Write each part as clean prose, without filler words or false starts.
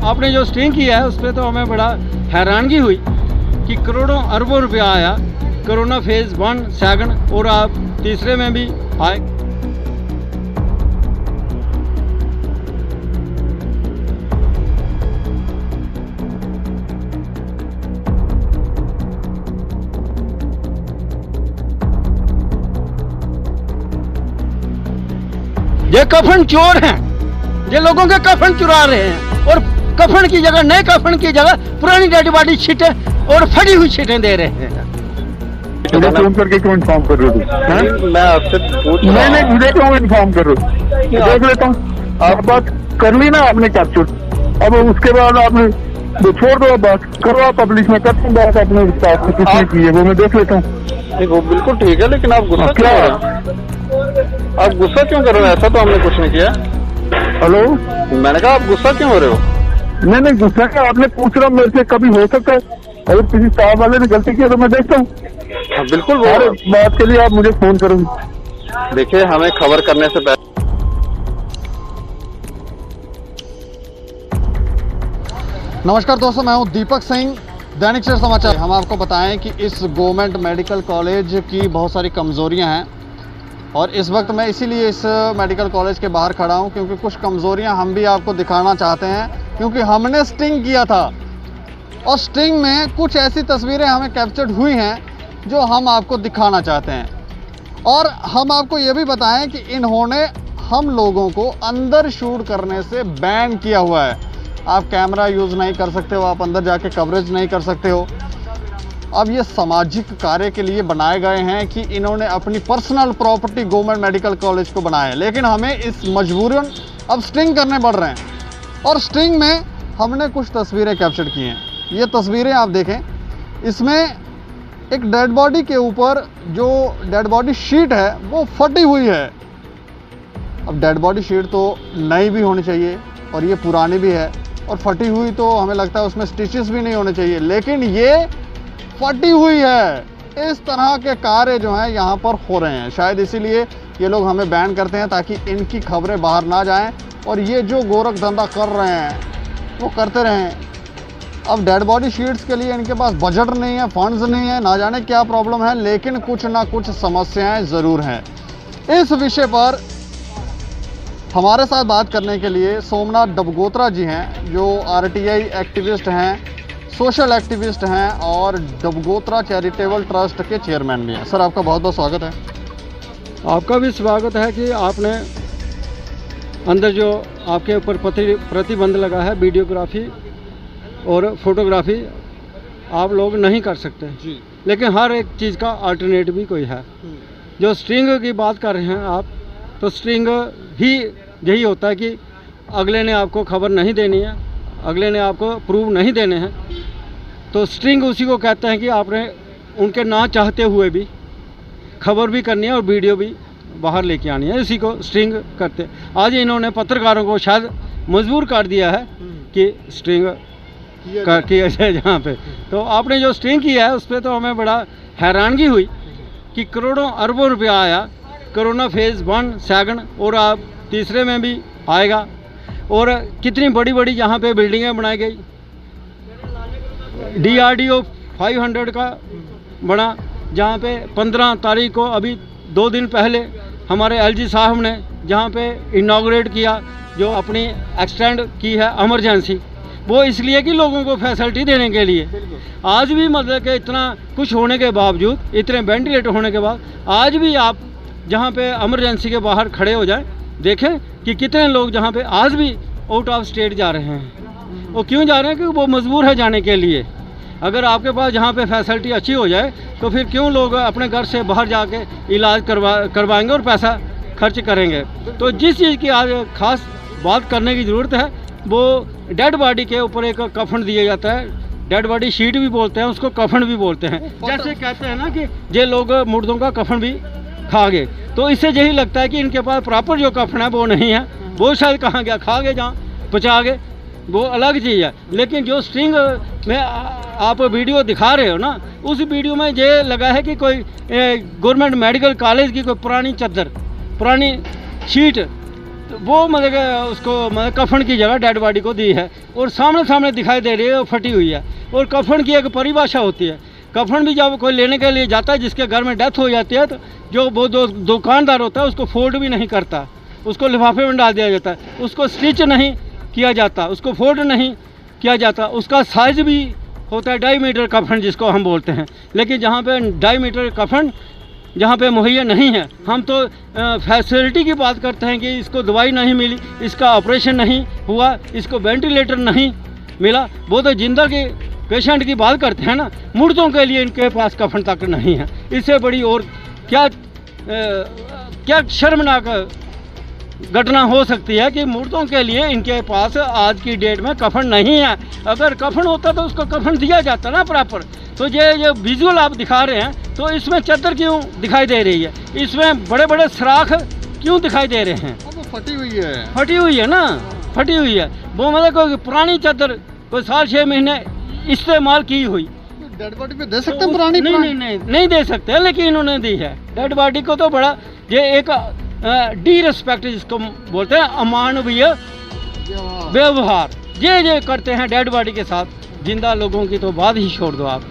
आपने जो स्टिंग किया है उस पर तो हमें बड़ा हैरानगी हुई कि करोड़ों अरबों रुपया आया। कोरोना फेज 1 सेकंड और आप तीसरे में भी आए। ये कफन चोर हैं, ये लोगों के कफन चुरा रहे हैं और कफन की जगह, नए कफन की जगह पुरानी डेड बॉडी छीटें और फटी हुई छीटें दे रहे हैं। मुझे फोन करके क्यों इन्फॉर्म कर रहे हो? मैं आपसे पूछ रहा नहीं, मुझे क्यों इन्फॉर्म कर रहे हो? देख लेता हूँ। आप बात कर ली ना आपने कैप्चर, अब उसके बाद आपने छोड़ दो, बात करो आप पब्लिक में, करते हैं बात अपने स्टाफ से किसने की है वो मैं देख लेता हूँ। वो बिल्कुल ठीक है, लेकिन आप गुस्सा क्यों कर रहे हो? आप गुस्सा क्यों कर रहे हो? ऐसा तो हमने कुछ नहीं किया। हेलो, मैंने कहा आप गुस्सा क्यों हो रहे हो? नहीं गुस्सा क्या, आपने पूछ रहा मेरे से, कभी हो सकता है अगर किसी स्टाफ वाले ने गलती की तो मैं देखता हूँ। बिल्कुल बात के लिए आप मुझे फोन करो। देखिए, हमें खबर करने से पहले नमस्कार दोस्तों, मैं हूं दीपक सिंह, दैनिक सवेरा समाचार। हम आपको बताएं कि इस गवर्नमेंट मेडिकल कॉलेज की बहुत सारी कमज़ोरियां हैं और इस वक्त मैं इसीलिए इस मेडिकल कॉलेज के बाहर खड़ा हूं क्योंकि कुछ कमज़ोरियां हम भी आपको दिखाना चाहते हैं, क्योंकि हमने स्टिंग किया था और स्टिंग में कुछ ऐसी तस्वीरें हमें कैप्चर्ड हुई हैं जो हम आपको दिखाना चाहते हैं। और हम आपको ये भी बताएं कि इन्होंने हम लोगों को अंदर शूट करने से बैन किया हुआ है। आप कैमरा यूज़ नहीं कर सकते हो, आप अंदर जाके कवरेज नहीं कर सकते हो। अब ये सामाजिक कार्य के लिए बनाए गए हैं कि इन्होंने अपनी personal property government medical college को बनाया है, लेकिन हमें इस मजबूरन अब स्टिंग करने पड़ रहे हैं। और स्टिंग में हमने कुछ तस्वीरें कैप्चर की हैं। ये तस्वीरें आप देखें, इसमें एक डेड बॉडी के ऊपर जो डेड बॉडी शीट है वो फटी हुई है। अब डेड बॉडी शीट तो नई भी होनी चाहिए और ये पुरानी भी है, और फटी हुई तो हमें लगता है उसमें स्टिचेस भी नहीं होने चाहिए, लेकिन ये फटी हुई है। इस तरह के कार्य जो हैं यहाँ पर हो रहे हैं। शायद इसीलिए ये लोग हमें बैन करते हैं ताकि इनकी खबरें बाहर ना जाएं और ये जो गोरख धंधा कर रहे हैं वो करते रहें। अब डेड बॉडी शीट्स के लिए इनके पास बजट नहीं है, फंड्स नहीं है, ना जाने क्या प्रॉब्लम है, लेकिन कुछ ना कुछ समस्याएं ज़रूर हैं। इस विषय पर हमारे साथ बात करने के लिए सोमनाथ डबगोत्रा जी हैं, जो आरटीआई एक्टिविस्ट हैं, सोशल एक्टिविस्ट हैं और डबगोत्रा चैरिटेबल ट्रस्ट के चेयरमैन भी हैं। सर, आपका बहुत बहुत स्वागत है। आपका भी स्वागत है कि आपने अंदर जो आपके ऊपर प्रतिबंध लगा है, वीडियोग्राफी और फोटोग्राफी आप लोग नहीं कर सकते जी, लेकिन हर एक चीज़ का अल्टरनेट भी कोई है। जो स्ट्रिंग की बात कर रहे हैं आप, तो स्ट्रिंग ही यही होता है कि अगले ने आपको खबर नहीं देनी है, अगले ने आपको प्रूफ नहीं देने हैं, तो स्ट्रिंग उसी को कहते हैं कि आपने उनके ना चाहते हुए भी खबर भी करनी है और वीडियो भी बाहर लेके आनी है, इसी को स्ट्रिंग करते हैं। आज इन्होंने पत्रकारों को शायद मजबूर कर दिया है कि स्ट्रिंग किया जाए जहाँ पे। तो आपने जो स्टिंग किया है उस पर तो हमें बड़ा हैरानगी हुई कि करोड़ों अरबों रुपया आया। कोरोना फेज 1 सेकंड और आप तीसरे में भी आएगा। और कितनी बड़ी बड़ी यहाँ पे बिल्डिंगें बनाई गई। DRDO 500 का बना, जहाँ पे 15 तारीख को, अभी 2 दिन पहले हमारे LG साहब ने जहाँ पे इनाग्रेट किया, जो अपनी एक्सटेंड की है इमरजेंसी, वो इसलिए कि लोगों को फैसिलिटी देने के लिए। आज भी मतलब कि इतना कुछ होने के बावजूद, इतने वेंटिलेटर होने के बाद, आज भी आप जहाँ पे इमरजेंसी के बाहर खड़े हो जाएं, देखें कि कितने लोग जहाँ पे आज भी आउट ऑफ स्टेट जा रहे हैं। वो क्यों जा रहे हैं? क्योंकि वो मजबूर है जाने के लिए। अगर आपके पास जहाँ पे फैसिलिटी अच्छी हो जाए तो फिर क्यों लोग अपने घर से बाहर जाके इलाज करवाएंगे और पैसा खर्च करेंगे। तो जिस चीज़ की आज खास बात करने की ज़रूरत है, वो डेड बॉडी के ऊपर एक कफन दिया जाता है। डेड बॉडी शीट भी बोलते हैं उसको, कफन भी बोलते हैं। जैसे कहते हैं ना कि ये लोग मुर्दों का कफन भी खा गए, तो इससे यही लगता है कि इनके पास प्रॉपर जो कफन है वो नहीं है। वो शायद कहाँ गया, खा गए, जहाँ पचा गए, वो अलग चीज़ है। लेकिन जो स्ट्रिंग में आप वीडियो दिखा रहे हो ना, उस वीडियो में ये लगा है कि कोई गवर्नमेंट मेडिकल कॉलेज की कोई पुरानी चादर, पुरानी शीट तो वो मतलब कि उसको मतलब कफन की जगह डेड बॉडी को दी है और सामने सामने दिखाई दे रही है, वो फटी हुई है। और कफन की एक परिभाषा होती है, कफन भी जब कोई लेने के लिए जाता है जिसके घर में डेथ हो जाती है तो जो वो दुकानदार होता है उसको फोल्ड भी नहीं करता, उसको लिफाफे में डाल दिया जाता है, उसको स्टिच नहीं किया जाता, उसको फोल्ड नहीं किया जाता। उसका साइज़ भी होता है 2.5 मीटर कफन जिसको हम बोलते हैं। लेकिन जहाँ पे 2.5 मीटर कफन जहाँ पे मुहैया नहीं है, हम तो फैसिलिटी की बात करते हैं कि इसको दवाई नहीं मिली, इसका ऑपरेशन नहीं हुआ, इसको वेंटिलेटर नहीं मिला, वो तो जिंदा के पेशेंट की बात करते हैं ना। मुर्दों के लिए इनके पास कफन तक नहीं है। इससे बड़ी और क्या शर्मनाक घटना हो सकती है कि मुर्दों के लिए इनके पास आज की डेट में कफन नहीं है। अगर कफन होता तो उसको कफन दिया जाता ना प्रॉपर। तो ये विजुअल आप दिखा रहे हैं तो इसमें चादर क्यों दिखाई दे रही है, इसमें बड़े बड़े सुराख क्यों दिखाई दे रहे हैं? वो फटी हुई है, फटी हुई है ना, फटी हुई है। वो मतलब कोई पुरानी चादर कोई 6 महीने इस्तेमाल की हुई डेड बॉडी पे दे सकते हैं पुरानी? नहीं दे सकते, लेकिन इन्होंने दी है। डेड बॉडी को तो बड़ा ये एक डी रिस्पेक्ट जिसको बोलते हैं, अमानवीय व्यवहार ये करते हैं डेड बॉडी के साथ। जिंदा लोगों की तो बात ही छोड़ दो आप।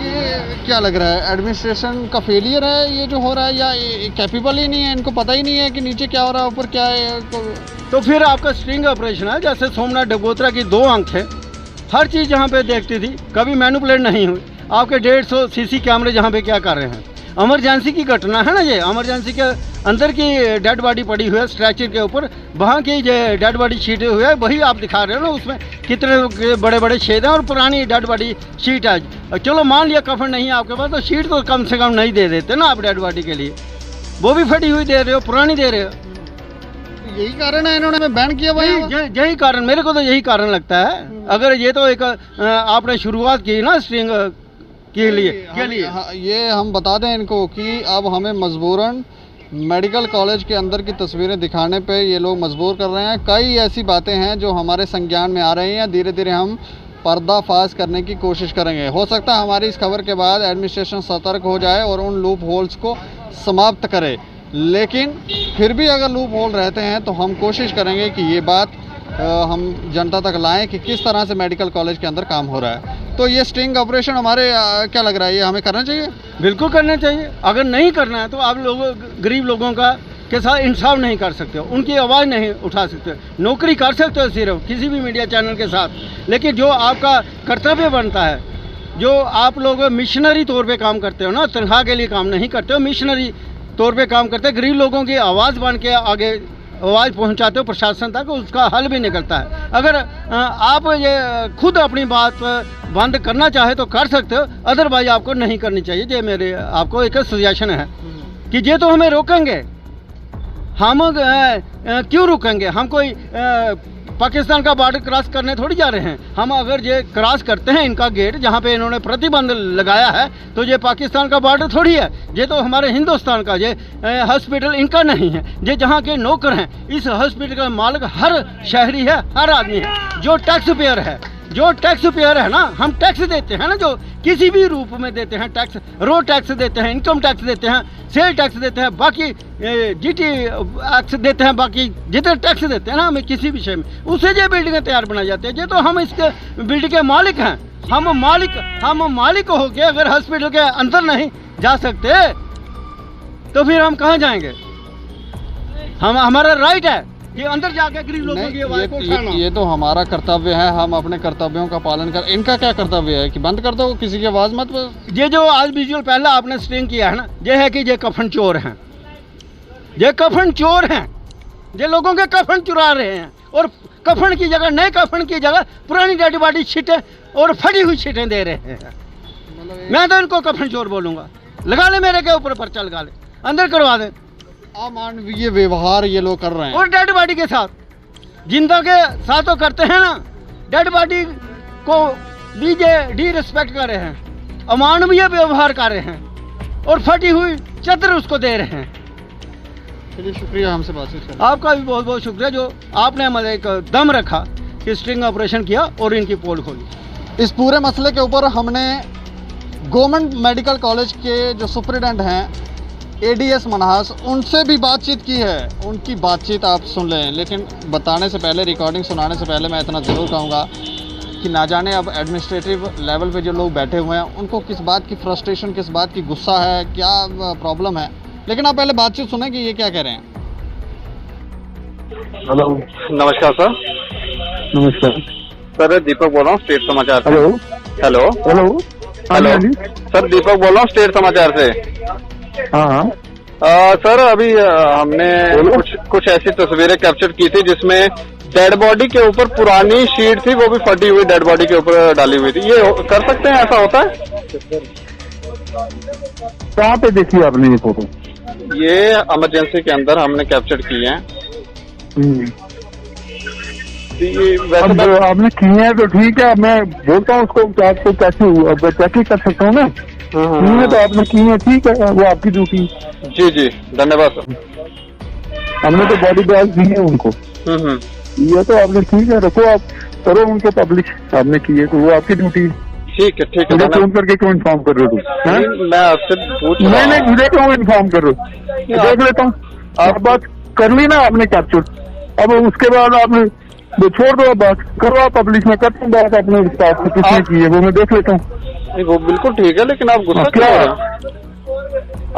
ये क्या लग रहा है, एडमिनिस्ट्रेशन का फेलियर है ये जो हो रहा है, या कैपेबल ही नहीं है, इनको पता ही नहीं है कि नीचे क्या हो रहा है ऊपर क्या है? तो फिर आपका स्ट्रिंग ऑपरेशन है। जैसे सोमनाथ डगोत्रा की 2 आंखें हर चीज़ जहाँ पे देखती थी, कभी मैनिपुलेट नहीं हुई। आपके 150 सीसी कैमरे जहाँ पे क्या कर रहे हैं? इमरजेंसी की घटना है ना, ये इमरजेंसी के अंदर की डेड बॉडी पड़ी हुई है स्ट्रेचर के ऊपर, वहाँ की जो डेड बॉडी शीट हुई है वही आप दिखा रहे हो ना। उसमें कितने बड़े बड़े छेद हैं और पुरानी डेड बॉडी शीट है। चलो मान लिया कफन नहीं है आपके पास, तो शीट तो कम से कम नहीं दे देते ना आप डेड बॉडी के लिए। वो भी फटी हुई दे रहे हो, पुरानी दे रहे हो। यही कारण है इन्होंने बैन किया भाई? यही कारण, मेरे को तो यही कारण लगता है। अगर ये तो एक आपने शुरुआत की ना स्ट्रिंग के लिए ये हम बता दें इनको कि अब हमें मजबूरन मेडिकल कॉलेज के अंदर की तस्वीरें दिखाने पे ये लोग मजबूर कर रहे हैं। कई ऐसी बातें हैं जो हमारे संज्ञान में आ रही हैं, धीरे धीरे हम पर्दाफाश करने की कोशिश करेंगे। हो सकता है हमारी इस खबर के बाद एडमिनिस्ट्रेशन सतर्क हो जाए और उन लूप होल्स को समाप्त करे, लेकिन फिर भी अगर लूप होल रहते हैं तो हम कोशिश करेंगे कि ये बात हम जनता तक लाएं कि किस तरह से मेडिकल कॉलेज के अंदर काम हो रहा है। तो ये स्टिंग ऑपरेशन हमारे क्या लग रहा है, ये हमें करना चाहिए? बिल्कुल करना चाहिए। अगर नहीं करना है तो आप लोगों गरीब लोगों का के साथ इंसाफ नहीं कर सकते हो, उनकी आवाज़ नहीं उठा सकते। नौकरी कर सकते हो सिर्फ किसी भी मीडिया चैनल के साथ, लेकिन जो आपका कर्तव्य बनता है, जो आप लोग मिशनरी तौर पे काम करते हो ना, तनख्वाह के लिए काम नहीं करते हो, मिशनरी तौर पे काम करते हो, गरीब लोगों की आवाज़ बन के आगे आवाज़ पहुंचाते हो प्रशासन तक, उसका हल भी निकलता है। अगर आप ये खुद अपनी बात बंद करना चाहे तो कर सकते हो, अदरवाइज आपको नहीं करनी चाहिए। ये मेरे आपको एक सजेशन है कि ये तो हमें रोकेंगे, हम क्यों रुकेंगे? हम कोई पाकिस्तान का बॉर्डर क्रॉस करने थोड़ी जा रहे हैं। हम अगर ये क्रॉस करते हैं इनका गेट जहाँ पे इन्होंने प्रतिबंध लगाया है, तो ये पाकिस्तान का बॉर्डर थोड़ी है, ये तो हमारे हिंदुस्तान का। ये हॉस्पिटल इनका नहीं है, ये जहाँ के नौकर हैं। इस हॉस्पिटल का मालिक हर शहरी है, हर आदमी है, जो टैक्स पेयर है। जो टैक्स पेयर है ना, हम टैक्स देते हैं ना, जो किसी भी रूप में देते हैं टैक्स, रोड टैक्स देते हैं, इनकम टैक्स देते हैं, सेल टैक्स देते हैं, बाकी जीटी टैक्स देते हैं, बाकी जितने टैक्स देते हैं ना हमें किसी विषय में, उससे ये बिल्डिंगें तैयार बनाई जाती है। ये तो हम इसके बिल्डिंग के मालिक हैं। हम मालिक हो के अगर हॉस्पिटल के अंदर नहीं जा सकते तो फिर हम कहाँ जाएंगे? हमारा राइट है कि अंदर जाके गरीब लोगों की आवाज़ को उठाना। ये तो हमारा कर्तव्य है, हम अपने कर्तव्यों का पालन कर। इनका क्या कर्तव्य है कि बंद कर दो, किसी की आवाज़ मत? ये जो आज विजुअल पहले आपने स्ट्रिंग किया है ना, ये है कि ये कफन चोर हैं, ये कफन चोर हैं, ये लोगों के कफन चुरा रहे हैं और कफन की जगह, नए कफन की जगह पुरानी डेड बॉडी छीटें और फटी हुई छीटें दे रहे हैं। मैं तो इनको कफन चोर बोलूँगा। लगा ले, मेरे के ऊपर पर्चा लगा ले, अंदर करवा दे। अमानवीय व्यवहार ये लोग कर रहे हैं और डेड बॉडी के साथ, जिंदा के साथ तो करते हैं ना, डेड बॉडी को भी डी रिस्पेक्ट कर रहे हैं, अमानवीय व्यवहार कर रहे हैं और फटी हुई चादर उसको दे रहे हैं। चलिए, शुक्रिया हमसे बातचीत करने। आपका भी बहुत बहुत शुक्रिया जो आपने मतलब एक दम रखा कि स्ट्रिंग ऑपरेशन किया और इनकी पोल खोली। इस पूरे मसले के ऊपर हमने गवर्नमेंट मेडिकल कॉलेज के जो सुपरिटेंडेंट हैं एडीएस मनहास, उनसे भी बातचीत की है। उनकी बातचीत आप सुन लें, लेकिन बताने से पहले, रिकॉर्डिंग सुनाने से पहले मैं इतना ज़रूर कहूँगा कि ना जाने अब एडमिनिस्ट्रेटिव लेवल पे जो लोग बैठे हुए हैं उनको किस बात की फ्रस्ट्रेशन, किस बात की गुस्सा है, क्या प्रॉब्लम है। लेकिन आप पहले बातचीत सुने कि ये क्या कह रहे हैं। हेलो, नमस्कार सर। नमस्कार सर दीपक बोल रहा हूँ स्टेट समाचार से। Hello hello hello. हेलो हाँ जी, सर, दीपक बोल रहा हूँ स्टेट समाचार से। हाँ हाँ। सर अभी हमने कुछ ऐसी तस्वीरें कैप्चर की थी जिसमें डेड बॉडी के ऊपर पुरानी शीट थी, वो भी फटी हुई डेड बॉडी के ऊपर डाली हुई थी। ये कर सकते हैं, ऐसा होता है? कहाँ पे देखी आपने ये फोटो? ये इमरजेंसी के अंदर हमने कैप्चर की है। ये वैसे अब आपने किए हैं तो ठीक है, मैं बोलता हूँ उसको कि आपको कैसे अब चेक ही कर सकता हूँ ना। किए तो आपने किए हैं, ठीक है, वो आपकी ड्यूटी। जी जी, धन्यवाद सर। हमने तो बॉडी बैग दी है उनको। ये तो आपने ठीक है, रखो, आप करो उनको पब्लिश। आपने किए तो वो आपकी ड्यूटी। ठीक है ठीक है। मुझे फोन करके क्यों इन्फॉर्म कर रहे हो? नहीं, मैं आपसे पूछ रहा नहीं, हूँ। मुझे क्यों इन्फॉर्म कर रहे हो? देख लेता हूँ। आप बात कर ली ना आपने कैप्चर, अब उसके बाद आपने छोड़ दो, अब बात करो, आप पब्लिश में करते हैं बात अपने स्टाफ से किसने की है, वो मैं देख लेता हूँ। नहीं, वो बिल्कुल ठीक है, लेकिन आप गुस्सा क्यों क्या? कर रहे हो?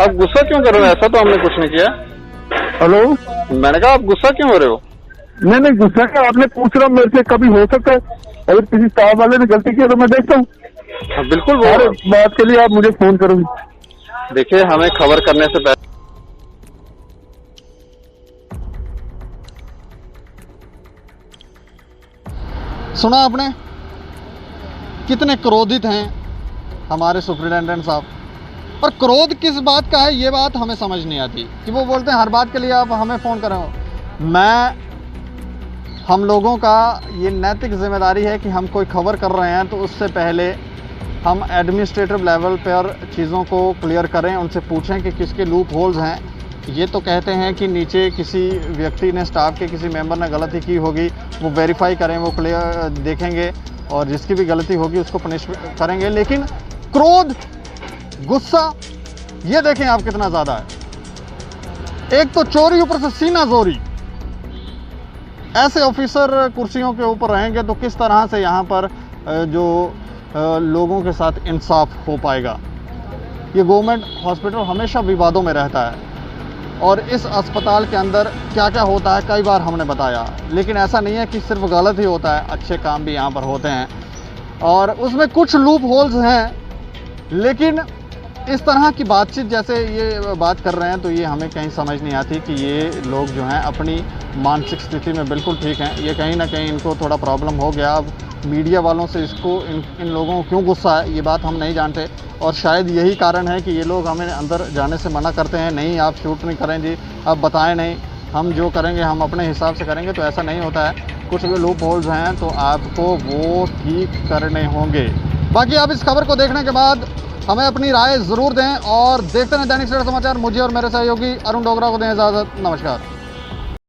आप गुस्सा क्यों कर रहे हो? ऐसा तो हमने कुछ नहीं किया। हेलो, मैंने कहा आप गुस्सा क्यों हो रहे हो? नहीं, गुस्सा क्या, आपने पूछ रहा मेरे से, कभी हो सकता है अगर किसी स्टाफ वाले ने गलती की तो मैं देखता हूँ। हाँ, बिल्कुल। वो हर बात के लिए आप मुझे फोन करोगे। देखिए, हमें खबर करने से पहले सुना आपने कितने क्रोधित हैं हमारे सुपरिटेंडेंट साहब। पर क्रोध किस बात का है, ये बात हमें समझ नहीं आती कि वो बोलते हैं हर बात के लिए आप हमें फ़ोन करें। हम लोगों का ये नैतिक जिम्मेदारी है कि हम कोई खबर कर रहे हैं तो उससे पहले हम एडमिनिस्ट्रेटिव लेवल पर चीज़ों को क्लियर करें, उनसे पूछें कि किसके लूप होल्स हैं। ये तो कहते हैं कि नीचे किसी व्यक्ति ने, स्टाफ के किसी मेंबर ने गलती की होगी, वो वेरीफाई करें, वो क्लियर देखेंगे और जिसकी भी गलती होगी उसको पनिश करेंगे। लेकिन क्रोध, गुस्सा, ये देखें आप कितना ज़्यादा है। एक तो चोरी, ऊपर से सीना जोरी। ऐसे ऑफिसर कुर्सियों के ऊपर रहेंगे तो किस तरह से यहाँ पर जो लोगों के साथ इंसाफ हो पाएगा। ये गवर्नमेंट हॉस्पिटल हमेशा विवादों में रहता है और इस अस्पताल के अंदर क्या क्या होता है कई बार हमने बताया। लेकिन ऐसा नहीं है कि सिर्फ गलत ही होता है, अच्छे काम भी यहाँ पर होते हैं और उसमें कुछ लूप होल्स हैं। लेकिन इस तरह की बातचीत जैसे ये बात कर रहे हैं तो ये हमें कहीं समझ नहीं आती कि ये लोग जो हैं अपनी मानसिक स्थिति में बिल्कुल ठीक हैं। ये कहीं ना कहीं इनको थोड़ा प्रॉब्लम हो गया। अब मीडिया वालों से इसको इन लोगों को क्यों गुस्सा है, ये बात हम नहीं जानते और शायद यही कारण है कि ये लोग हमें अंदर जाने से मना करते हैं। नहीं, आप शूट नहीं करें जी, आप बताएं नहीं, हम जो करेंगे हम अपने हिसाब से करेंगे। तो ऐसा नहीं होता है। कुछ भी लूप होल्स हैं तो आपको वो ठीक करने होंगे। बाकी आप इस खबर को देखने के बाद हमें अपनी राय ज़रूर दें और देखते रहें दैनिक सवेरा समाचार। मुझे और मेरे सहयोगी अरुण डोगरा को दें इजाज़त। नमस्कार।